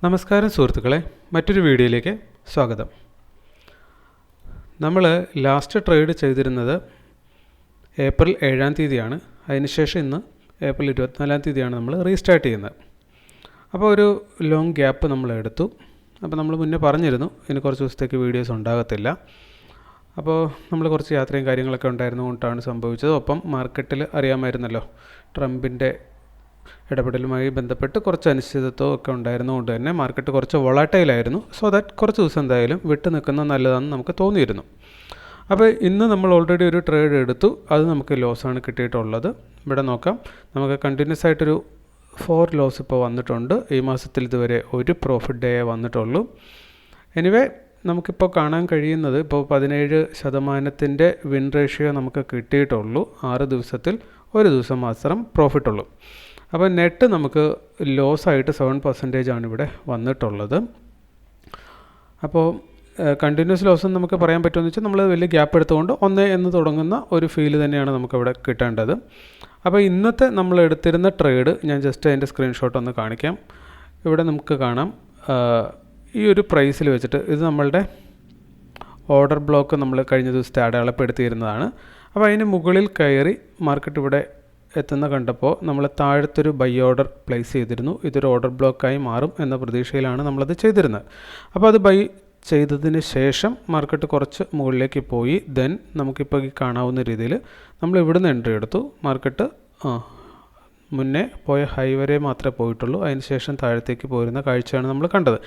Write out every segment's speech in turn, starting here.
നമസ്കാരം സുഹൃത്തുക്കളെ, മറ്റൊരു വീഡിയോയിലേക്ക് സ്വാഗതം. നമ്മൾ ലാസ്റ്റ് ട്രേഡ് ചെയ്തിരുന്നത് ഏപ്രിൽ 7-ാം തീയതിയാണ്. അതിനുശേഷം ഇന്ന് ഏപ്രിൽ 24-ാം തീയതിയാണ് നമ്മൾ റീസ്റ്റാർട്ട് ചെയ്യുന്നത്. അപ്പോൾ ഒരു ലോങ് ഗ്യാപ്പ് നമ്മൾ എടുത്തു. അപ്പോൾ നമ്മൾ മുന്നേ പറഞ്ഞിരുന്നു ഇനി കുറച്ച് ദിവസത്തേക്ക് വീഡിയോസ് ഉണ്ടാകത്തില്ല. അപ്പോൾ നമ്മൾ കുറച്ച് യാത്രയും കാര്യങ്ങളൊക്കെ ഉണ്ടായിരുന്നുകൊണ്ടാണ് സംഭവിച്ചത്. ഒപ്പം മാർക്കറ്റിൽ അറിയാമായിരുന്നല്ലോ, ട്രംപിൻ്റെ ഇടപെടലുമായി ബന്ധപ്പെട്ട് കുറച്ച് അനിശ്ചിതത്വം ഒക്കെ ഉണ്ടായിരുന്നതുകൊണ്ട് തന്നെ മാർക്കറ്റ് കുറച്ച് വോളാറ്റൈലായിരുന്നു. സോ ദാറ്റ് കുറച്ച് ദിവസം എന്തായാലും വിട്ട് നിൽക്കുന്നത് നല്ലതാണെന്ന് നമുക്ക് തോന്നിയിരുന്നു. അപ്പോൾ ഇന്ന് നമ്മൾ ഓൾറെഡി ഒരു ട്രേഡ് എടുത്തു. അത് നമുക്ക് ലോസാണ് കിട്ടിയിട്ടുള്ളത്. ഇവിടെ നോക്കാം, നമുക്ക് കണ്ടിന്യൂസ് ആയിട്ടൊരു 4 ലോസ് ഇപ്പോൾ വന്നിട്ടുണ്ട്. ഈ മാസത്തിൽ ഇതുവരെ ഒരു പ്രോഫിറ്റ് ഡേ വന്നിട്ടുള്ളൂ. എനിവേ, നമുക്കിപ്പോൾ കാണാൻ കഴിയുന്നത് ഇപ്പോൾ 17% വിൻ റേഷ്യോ നമുക്ക് കിട്ടിയിട്ടുള്ളൂ. 6 ദിവസത്തിൽ ഒരു ദിവസം മാത്രം പ്രോഫിറ്റുള്ളൂ. അപ്പോൾ നെറ്റ് നമുക്ക് ലോസായിട്ട് 7% ആണ് ഇവിടെ വന്നിട്ടുള്ളത്. അപ്പോൾ കണ്ടിന്യൂസ് ലോസ് നമുക്ക് പറയാൻ പറ്റുമെന്ന് വെച്ചാൽ നമ്മൾ വലിയ ഗ്യാപ്പ് എടുത്തുകൊണ്ട് 1 എന്ന് തുടങ്ങുന്ന ഒരു ഫീൽ തന്നെയാണ് നമുക്കിവിടെ കിട്ടേണ്ടത്. അപ്പോൾ ഇന്നത്തെ നമ്മൾ എടുത്തിരുന്ന ട്രേഡ് ഞാൻ ജസ്റ്റ് അതിൻ്റെ സ്ക്രീൻഷോട്ട് ഒന്ന് കാണിക്കാം. ഇവിടെ നമുക്ക് കാണാം, ഈ ഒരു പ്രൈസിൽ വെച്ചിട്ട് ഇത് നമ്മളുടെ ഓർഡർ ബ്ലോക്ക് നമ്മൾ കഴിഞ്ഞ ദിവസത്തെ അടയാളപ്പെടുത്തിയിരുന്നതാണ്. അപ്പോൾ അതിന് മുകളിൽ കയറി മാർക്കറ്റ് ഇവിടെ എത്തുന്ന കണ്ടപ്പോൾ നമ്മൾ താഴത്തൊരു ബൈ ഓർഡർ പ്ലേസ് ചെയ്തിരുന്നു. ഇതൊരു ഓർഡർ ബ്ലോക്കായി മാറും എന്ന പ്രതീക്ഷയിലാണ് നമ്മളത് ചെയ്തിരുന്നത്. അപ്പോൾ അത് ബൈ ചെയ്തതിന് ശേഷം മാർക്കറ്റ് കുറച്ച് മുകളിലേക്ക് പോയി. ദെൻ നമുക്കിപ്പോൾ ഈ കാണാവുന്ന രീതിയിൽ നമ്മൾ ഇവിടുന്ന് എൻട്രി എടുത്തു. മാർക്കറ്റ് മുന്നേ പോയ ഹൈ വരെ മാത്രമേ പോയിട്ടുള്ളൂ. അതിനുശേഷം താഴത്തേക്ക് പോരുന്ന കാഴ്ചയാണ് നമ്മൾ കണ്ടത്.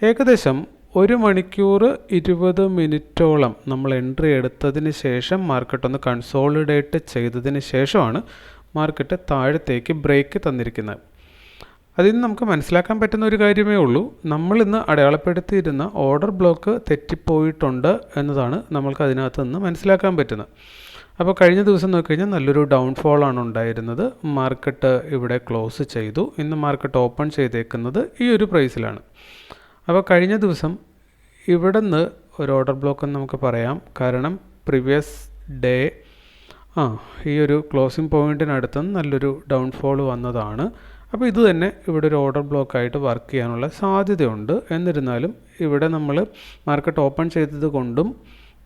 ഏകദേശം 1 മണിക്കൂർ 20 മിനിറ്റോളം നമ്മൾ എൻട്രി എടുത്തതിന് ശേഷം മാർക്കറ്റ് ഒന്ന് കൺസോളിഡേറ്റ് ചെയ്തതിന് ശേഷമാണ് മാർക്കറ്റ് താഴത്തേക്ക് ബ്രേക്ക് തന്നിരിക്കുന്നത്. അതിൽ നിന്ന് നമുക്ക് മനസ്സിലാക്കാൻ പറ്റുന്ന ഒരു കാര്യമേ ഉള്ളൂ, നമ്മളിന്ന് അടയാളപ്പെടുത്തിയിരുന്ന ഓർഡർ ബ്ലോക്ക് തെറ്റിപ്പോയിട്ടുണ്ട് എന്നതാണ് നമ്മൾക്ക് അതിനകത്ത് നിന്ന് മനസ്സിലാക്കാൻ പറ്റുന്നത്. അപ്പോൾ കഴിഞ്ഞ ദിവസം നോക്കിക്കഴിഞ്ഞാൽ നല്ലൊരു ഡൗൺഫോളാണ് ഉണ്ടായിരുന്നത്. മാർക്കറ്റ് ഇവിടെ ക്ലോസ് ചെയ്തു. ഇന്ന് മാർക്കറ്റ് ഓപ്പൺ ചെയ്തേക്കുന്നത് ഈ ഒരു പ്രൈസിലാണ്. അപ്പോൾ കഴിഞ്ഞ ദിവസം ഇവിടെ നിന്ന് ഒരു ഓർഡർ ബ്ലോക്ക് എന്ന് നമുക്ക് പറയാം. കാരണം പ്രീവിയസ് ഡേ ഈ ഒരു ക്ലോസിംഗ് പോയിൻറ്റിനടുത്ത് നല്ലൊരു ഡൗൺഫോൾ വന്നതാണ്. അപ്പോൾ ഇത് തന്നെ ഇവിടെ ഒരു ഓർഡർ ബ്ലോക്കായിട്ട് വർക്ക് ചെയ്യാനുള്ള സാധ്യതയുണ്ട്. എന്നിരുന്നാലും ഇവിടെ നമ്മൾ മാർക്കറ്റ് ഓപ്പൺ ചെയ്തത് കൊണ്ടും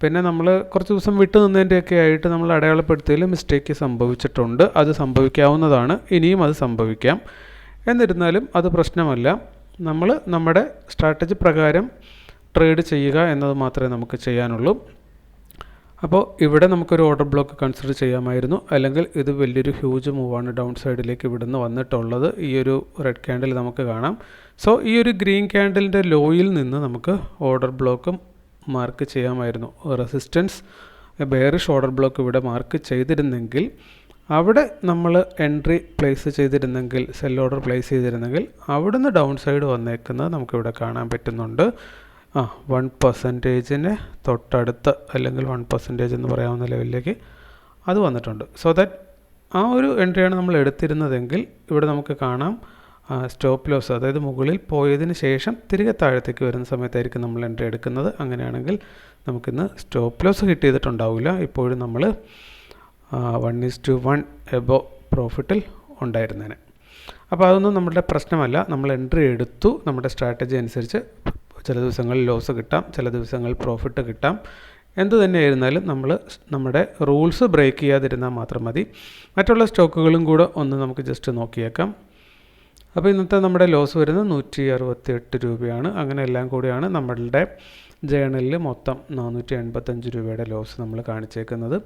പിന്നെ നമ്മൾ കുറച്ച് ദിവസം വിട്ടു നിന്നതിൻ്റെയൊക്കെ ആയിട്ട് നമ്മൾ അടയാളപ്പെടുത്തിയതിൽ മിസ്റ്റേക്ക് സംഭവിച്ചിട്ടുണ്ട്. അത് സംഭവിക്കാവുന്നതാണ്, ഇനിയും അത് സംഭവിക്കാം. എന്നിരുന്നാലും അത് പ്രശ്നമല്ല. നമ്മൾ നമ്മുടെ സ്ട്രാറ്റജി പ്രകാരം ട്രേഡ് ചെയ്യുക എന്നത് മാത്രമേ നമുക്ക് ചെയ്യാനുള്ളൂ. അപ്പോൾ ഇവിടെ നമുക്കൊരു ഓർഡർ ബ്ലോക്ക് കൺസിഡർ ചെയ്യാമായിരുന്നു. അല്ലെങ്കിൽ ഇത് വലിയൊരു ഹ്യൂജ് മൂവാണ് ഡൗൺ സൈഡിലേക്ക് ഇവിടുന്ന് വന്നിട്ടുള്ളത്. ഈ ഒരു റെഡ് ക്യാൻഡിൽ നമുക്ക് കാണാം. സോ ഈ ഒരു ഗ്രീൻ ക്യാൻഡിലിൻ്റെ ലോയിൽ നിന്ന് നമുക്ക് ഓർഡർ ബ്ലോക്കും മാർക്ക് ചെയ്യാമായിരുന്നു. റെസിസ്റ്റൻസ് ബെയറിഷ് ഓർഡർ ബ്ലോക്ക് ഇവിടെ മാർക്ക് ചെയ്തിരുന്നെങ്കിൽ, അവിടെ നമ്മൾ എൻട്രി പ്ലേസ് ചെയ്തിരുന്നെങ്കിൽ, സെൽ ഓർഡർ പ്ലേസ് ചെയ്തിരുന്നെങ്കിൽ അവിടുന്ന് ഡൗൺ സൈഡ് വന്നേക്കുന്നത് നമുക്കിവിടെ കാണാൻ പറ്റുന്നുണ്ട്. 1%-ന് തൊട്ടടുത്ത്, അല്ലെങ്കിൽ 1% എന്ന് പറയാവുന്ന ലെവലിലേക്ക് അത് വന്നിട്ടുണ്ട്. സോ ദാറ്റ് ആ ഒരു എൻട്രിയാണ് നമ്മൾ എടുത്തിരുന്നതെങ്കിൽ ഇവിടെ നമുക്ക് കാണാം സ്റ്റോപ്പ് ലോസ്, അതായത് മുകളിൽ പോയതിന് ശേഷം തിരികെ താഴത്തേക്ക് വരുന്ന സമയത്തായിരിക്കും നമ്മൾ എൻട്രി എടുക്കുന്നത്. അങ്ങനെയാണെങ്കിൽ നമുക്കിന്ന് സ്റ്റോപ്പ് ലോസ് ഹിറ്റ് ചെയ്തിട്ടുണ്ടാവില്ല. ഇപ്പോഴും നമ്മൾ 1:1 എബോ പ്രോഫിറ്റിൽ ഉണ്ടായിരുന്നേനെ. അപ്പോൾ അതൊന്നും നമ്മുടെ പ്രശ്നമല്ല. നമ്മൾ എൻട്രി എടുത്തു. നമ്മുടെ സ്ട്രാറ്റജി അനുസരിച്ച് ചില ദിവസങ്ങളിൽ ലോസ് കിട്ടാം, ചില ദിവസങ്ങളിൽ പ്രോഫിറ്റ് കിട്ടാം. എന്ത് തന്നെയായിരുന്നാലും നമ്മൾ നമ്മുടെ റൂൾസ് ബ്രേക്ക് ചെയ്യാതിരുന്നാൽ മാത്രം മതി. മറ്റുള്ള സ്റ്റോക്കുകളും കൂടെ ഒന്ന് നമുക്ക് ജസ്റ്റ് നോക്കിയേക്കാം. അപ്പോൾ ഇന്നത്തെ നമ്മുടെ ലോസ് വരുന്നത് 168 രൂപയാണ്. അങ്ങനെ എല്ലാം കൂടിയാണ് നമ്മളുടെ ജേണലിൽ മൊത്തം 485 രൂപയുടെ ലോസ് നമ്മൾ കാണിച്ചേക്കുന്നത്.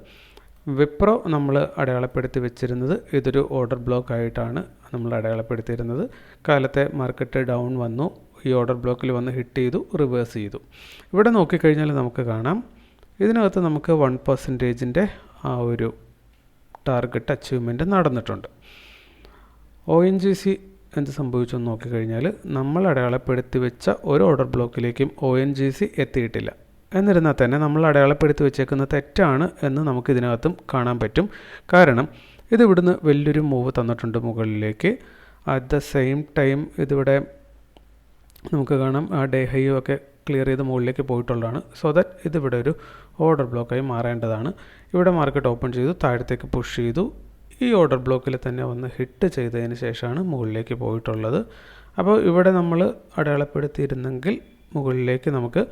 വിപ്രോ നമ്മൾ അടയാളപ്പെടുത്തി വെച്ചിരുന്നത് ഇതൊരു ഓർഡർ ബ്ലോക്ക് ആയിട്ടാണ് നമ്മൾ അടയാളപ്പെടുത്തിയിരുന്നത്. കാലത്തെ മാർക്കറ്റ് ഡൗൺ വന്നു, ഈ ഓർഡർ ബ്ലോക്കിൽ വന്ന് ഹിറ്റ് ചെയ്തു, റിവേഴ്സ് ചെയ്തു. ഇവിടെ നോക്കിക്കഴിഞ്ഞാൽ നമുക്ക് കാണാം ഇതിനകത്ത് നമുക്ക് 1%-ൻ്റെ ആ ഒരു ടാർഗറ്റ് അച്ചീവ്മെൻറ്റ് നടന്നിട്ടുണ്ട്. ONGC എന്ത് സംഭവിച്ചെന്ന് നോക്കിക്കഴിഞ്ഞാൽ നമ്മൾ അടയാളപ്പെടുത്തി വെച്ച ഒരു ഓർഡർ ബ്ലോക്കിലേക്കും ONGC എത്തിയിട്ടില്ല. എന്നിരുന്നാൽ തന്നെ നമ്മൾ അടയാളപ്പെടുത്തി വെച്ചേക്കുന്ന തെറ്റാണ് എന്ന് നമുക്ക് ഇതിനകത്തും കാണാൻ പറ്റും. കാരണം ഇത് ഇവിടുന്ന് വലിയൊരു മൂവ് തന്നിട്ടുണ്ട് മുകളിലേക്ക്. അറ്റ് ദ സെയിം ടൈം ഇതിവിടെ നമുക്ക് കാണാം ആ ഡേ ഹൈ ഒക്കെ ക്ലിയർ ചെയ്ത് മുകളിലേക്ക് പോയിട്ടുള്ളതാണ്. സോ ദാറ്റ് ഇതിവിടെ ഒരു ഓർഡർ ബ്ലോക്കായി മാറേണ്ടതാണ്. ഇവിടെ മാർക്കറ്റ് ഓപ്പൺ ചെയ്തു, താഴത്തേക്ക് പുഷ് ചെയ്തു. ഈ ഓർഡർ ബ്ലോക്കിൽ തന്നെ വന്ന് ഹിറ്റ് ചെയ്തതിന് ശേഷമാണ് മുകളിലേക്ക് പോയിട്ടുള്ളത്. അപ്പോൾ ഇവിടെ നമ്മൾ അടയാളപ്പെടുത്തിയിരുന്നെങ്കിൽ മുകളിലേക്ക് നമുക്ക്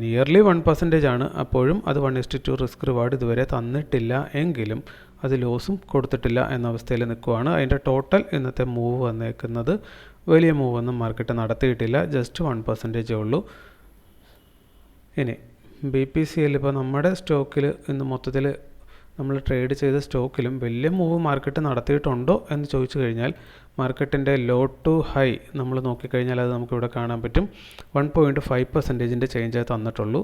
നിയർലി 1% ആണ്. അപ്പോഴും അത് 1:2 റിസ്ക് റിവാർഡ് ഇതുവരെ തന്നിട്ടില്ല എങ്കിലും അത് ലോസും കൊടുത്തിട്ടില്ല എന്ന അവസ്ഥയിൽ നിൽക്കുവാണ്. അതിൻ്റെ ടോട്ടൽ ഇന്നത്തെ മൂവ് വന്നേക്കുന്നത് വലിയ മൂവൊന്നും മാർക്കറ്റ് നടത്തിയിട്ടില്ല, ജസ്റ്റ് 1% ഉള്ളൂ. ഇനി BPCL ഇപ്പോൾ നമ്മുടെ സ്റ്റോക്കിൽ ഇന്ന് മൊത്തത്തിൽ നമ്മൾ ട്രേഡ് ചെയ്ത സ്റ്റോക്കിലും വലിയ മൂവ് മാർക്കറ്റ് നടത്തിയിട്ടുണ്ടോ എന്ന് ചോദിച്ചു കഴിഞ്ഞാൽ മാർക്കറ്റിൻ്റെ ലോ ടു ഹൈ നമ്മൾ നോക്കിക്കഴിഞ്ഞാൽ അത് നമുക്കിവിടെ കാണാൻ പറ്റും. 1.5% ചേഞ്ച് തന്നിട്ടുള്ളൂ.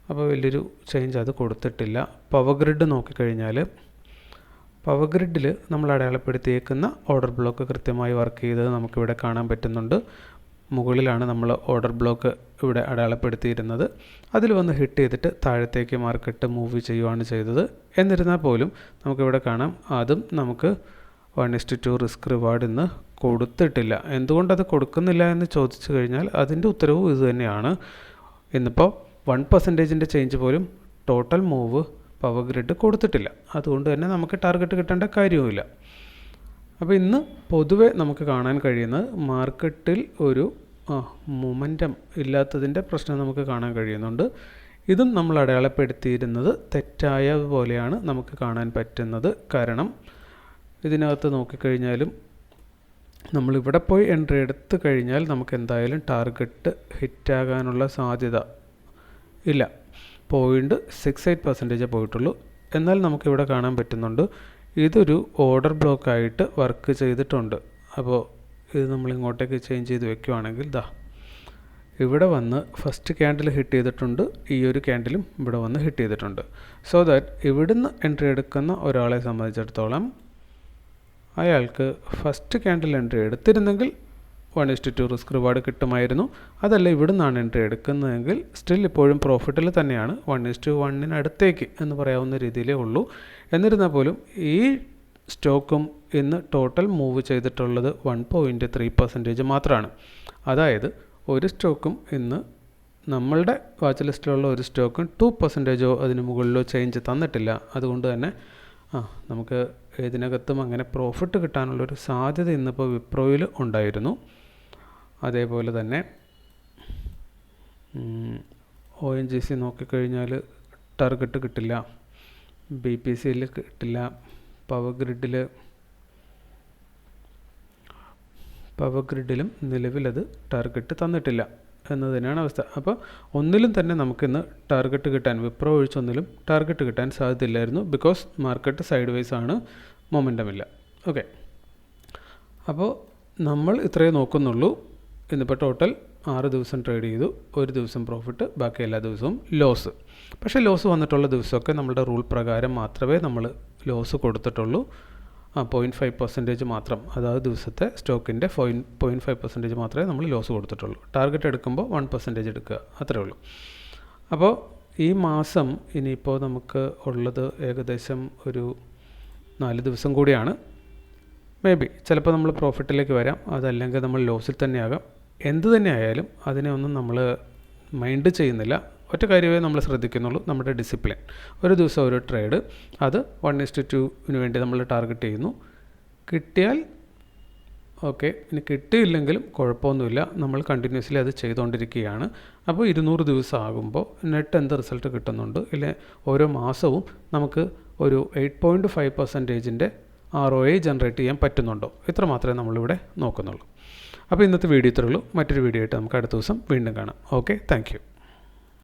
അപ്പോൾ വലിയൊരു ചേഞ്ച് അത് കൊടുത്തിട്ടില്ല. പവർ ഗ്രിഡ് നോക്കിക്കഴിഞ്ഞാൽ പവർ ഗ്രിഡിൽ നമ്മൾ അടയാളപ്പെടുത്തിയേക്കുന്ന ഓർഡർ ബ്ലോക്ക് കൃത്യമായി വർക്ക് ചെയ്തത് നമുക്കിവിടെ കാണാൻ പറ്റുന്നുണ്ട്. മുകളിലാണ് നമ്മൾ ഓർഡർ ബ്ലോക്ക് ഇവിടെ അടയാളപ്പെടുത്തിയിരുന്നത്. അതിൽ വന്ന് ഹിറ്റ് ചെയ്തിട്ട് താഴത്തേക്ക് മാർക്കറ്റ് മൂവ് ചെയ്യുകയാണ് ചെയ്തത്. എന്നിരുന്നാൽ പോലും നമുക്കിവിടെ കാണാം അതും നമുക്ക് 1:2 റിസ്ക് റിവാർഡ് ഇന്ന് കൊടുത്തിട്ടില്ല. എന്തുകൊണ്ടത് കൊടുക്കുന്നില്ല എന്ന് ചോദിച്ചു കഴിഞ്ഞാൽ അതിൻ്റെ ഉത്തരവും ഇത് തന്നെയാണ്. ഇന്നിപ്പോൾ 1% ചേഞ്ച് പോലും ടോട്ടൽ മൂവ് പവർ ഗ്രിഡ് കൊടുത്തിട്ടില്ല. അതുകൊണ്ട് തന്നെ നമുക്ക് ടാർഗറ്റ് കിട്ടേണ്ട കാര്യവുമില്ല. അപ്പോൾ ഇന്ന് പൊതുവെ നമുക്ക് കാണാൻ കഴിയുന്നത് മാർക്കറ്റിൽ ഒരു മൊമെൻറ്റം ഇല്ലാത്തതിൻ്റെ പ്രശ്നം നമുക്ക് കാണാൻ കഴിയുന്നുണ്ട്. ഇതും നമ്മൾ അടയാളപ്പെടുത്തിയിരുന്നത് തെറ്റായ പോലെയാണ് നമുക്ക് കാണാൻ പറ്റുന്നത്. കാരണം ഇതിനകത്ത് നോക്കിക്കഴിഞ്ഞാലും നമ്മളിവിടെ പോയി എൻട്രി എടുത്തു കഴിഞ്ഞാൽ നമുക്ക് എന്തായാലും ടാർഗറ്റ് ഹിറ്റാകാനുള്ള സാധ്യത ഇല്ല. 0.68% പോയിട്ടുള്ളൂ. എന്നാൽ നമുക്കിവിടെ കാണാൻ പറ്റുന്നുണ്ട് ഇതൊരു ഓർഡർ ബ്ലോക്കായിട്ട് വർക്ക് ചെയ്തിട്ടുണ്ട്. അപ്പോൾ ഇത് നമ്മൾ ഇങ്ങോട്ടേക്ക് ചേഞ്ച് ചെയ്ത് വെക്കുകയാണെങ്കിൽ ഇവിടെ വന്ന് ഫസ്റ്റ് ക്യാൻഡിൽ ഹിറ്റ് ചെയ്തിട്ടുണ്ട്, ഈ ഒരു ക്യാൻഡിലും ഇവിടെ വന്ന് ഹിറ്റ് ചെയ്തിട്ടുണ്ട്. സോ ദാറ്റ് ഇവിടുന്ന് എൻട്രി എടുക്കുന്ന ഒരാളെ സംബന്ധിച്ചിടത്തോളം അയാൾക്ക് ഫസ്റ്റ് ക്യാൻഡിൽ എൻട്രി എടുത്തിരുന്നെങ്കിൽ 1:2 റിസ്ക് റിവാർഡ് കിട്ടുമായിരുന്നു. അതല്ല ഇവിടെ നിന്നാണ് എൻട്രി എടുക്കുന്നതെങ്കിൽ സ്റ്റിൽ ഇപ്പോഴും പ്രോഫിറ്റിൽ തന്നെയാണ്. 1:1 അടുത്തേക്ക് എന്ന് പറയാവുന്ന രീതിയിലേ ഉള്ളൂ. എന്നിരുന്നാൽ പോലും ഈ സ്റ്റോക്കും ഇന്ന് ടോട്ടൽ മൂവ് ചെയ്തിട്ടുള്ളത് 1.3% മാത്രമാണ്. അതായത് ഒരു സ്റ്റോക്കും ഇന്ന് നമ്മളുടെ വാച്ച് ലിസ്റ്റിലുള്ള ഒരു സ്റ്റോക്കും 2%ഓ അതിന് മുകളിലോ ചേഞ്ച് തന്നിട്ടില്ല. അതുകൊണ്ട് തന്നെ നമുക്ക് ഇതിനകത്തും അങ്ങനെ പ്രോഫിറ്റ് കിട്ടാനുള്ളൊരു സാധ്യത ഇന്നിപ്പോൾ വിപ്രോയിൽ ഉണ്ടായിരുന്നു. അതേപോലെ തന്നെ ONGC നോക്കിക്കഴിഞ്ഞാൽ ടാർഗറ്റ് കിട്ടില്ല, BPCL കിട്ടില്ല, പവർ ഗ്രിഡിലും നിലവിലത് ടാർഗറ്റ് തന്നിട്ടില്ല എന്നത് തന്നെയാണ് അവസ്ഥ. അപ്പോൾ ഒന്നിലും തന്നെ നമുക്കിന്ന് ടാർഗറ്റ് കിട്ടാൻ, വിപ്രോ ഒഴിച്ചൊന്നിലും ടാർഗറ്റ് കിട്ടാൻ സാധ്യതയില്ലായിരുന്നു. ബിക്കോസ് മാർക്കറ്റ് സൈഡ് വൈസ് ആണ്, മൊമെൻറ്റമില്ല. ഓക്കെ, അപ്പോൾ നമ്മൾ ഇത്രയേ നോക്കുന്നുള്ളൂ. ഇന്നിപ്പോൾ ടോട്ടൽ 6 ദിവസം ട്രേഡ് ചെയ്തു, ഒരു ദിവസം പ്രോഫിറ്റ്, ബാക്കി എല്ലാ ദിവസവും ലോസ്. പക്ഷേ ലോസ് വന്നിട്ടുള്ള ദിവസമൊക്കെ നമ്മുടെ റൂൾ പ്രകാരം മാത്രമേ നമ്മൾ ലോസ് കൊടുത്തിട്ടുള്ളൂ. 0.5% മാത്രം, അതായത് ദിവസത്തെ സ്റ്റോക്കിൻ്റെ 0.5% മാത്രമേ നമ്മൾ ലോസ് കൊടുത്തിട്ടുള്ളൂ. ടാർഗറ്റ് എടുക്കുമ്പോൾ 1% എടുക്കുക, അത്രേ ഉള്ളൂ. അപ്പോൾ ഈ മാസം ഇനിയിപ്പോൾ നമുക്ക് ഉള്ളത് ഏകദേശം ഒരു 4 ദിവസം കൂടിയാണ്. മേ ബി ചിലപ്പോൾ നമ്മൾ പ്രോഫിറ്റിലേക്ക് വരാം, അതല്ലെങ്കിൽ നമ്മൾ ലോസിൽ തന്നെയാകാം. എന്ത് തന്നെ ആയാലും അതിനെ ഒന്നും നമ്മൾ മൈൻഡ് ചെയ്യുന്നില്ല. ഒറ്റ കാര്യമേ നമ്മൾ ശ്രദ്ധിക്കുന്നുള്ളൂ, നമ്മുടെ ഡിസിപ്ലിൻ. ഒരു ദിവസം ഒരു ട്രേഡ്, അത് 1:2 വേണ്ടി നമ്മൾ ടാർഗറ്റ് ചെയ്യുന്നു. കിട്ടിയാൽ ഓക്കെ, ഇനി കിട്ടിയില്ലെങ്കിലും കുഴപ്പമൊന്നുമില്ല, നമ്മൾ കണ്ടിന്യൂസ്ലി അത് ചെയ്തുകൊണ്ടിരിക്കുകയാണ്. അപ്പോൾ 200 ദിവസം ആകുമ്പോൾ നെറ്റ് എന്ത് റിസൾട്ട് കിട്ടുന്നുണ്ട്, ഇല്ലേ ഓരോ മാസവും നമുക്ക് ഒരു 8.5%-ൻ്റെ ROI ജനറേറ്റ് ചെയ്യാൻ പറ്റുന്നുണ്ടോ, ഇത്ര മാത്രമേ നമ്മളിവിടെ നോക്കുന്നുള്ളൂ. അപ്പോൾ ഇന്നത്തെ വീഡിയോ ഇത്രയുള്ളൂ. മറ്റൊരു വീഡിയോ ആയിട്ട് നമുക്ക് അടുത്ത ദിവസം വീണ്ടും കാണാം. Okay, thank you.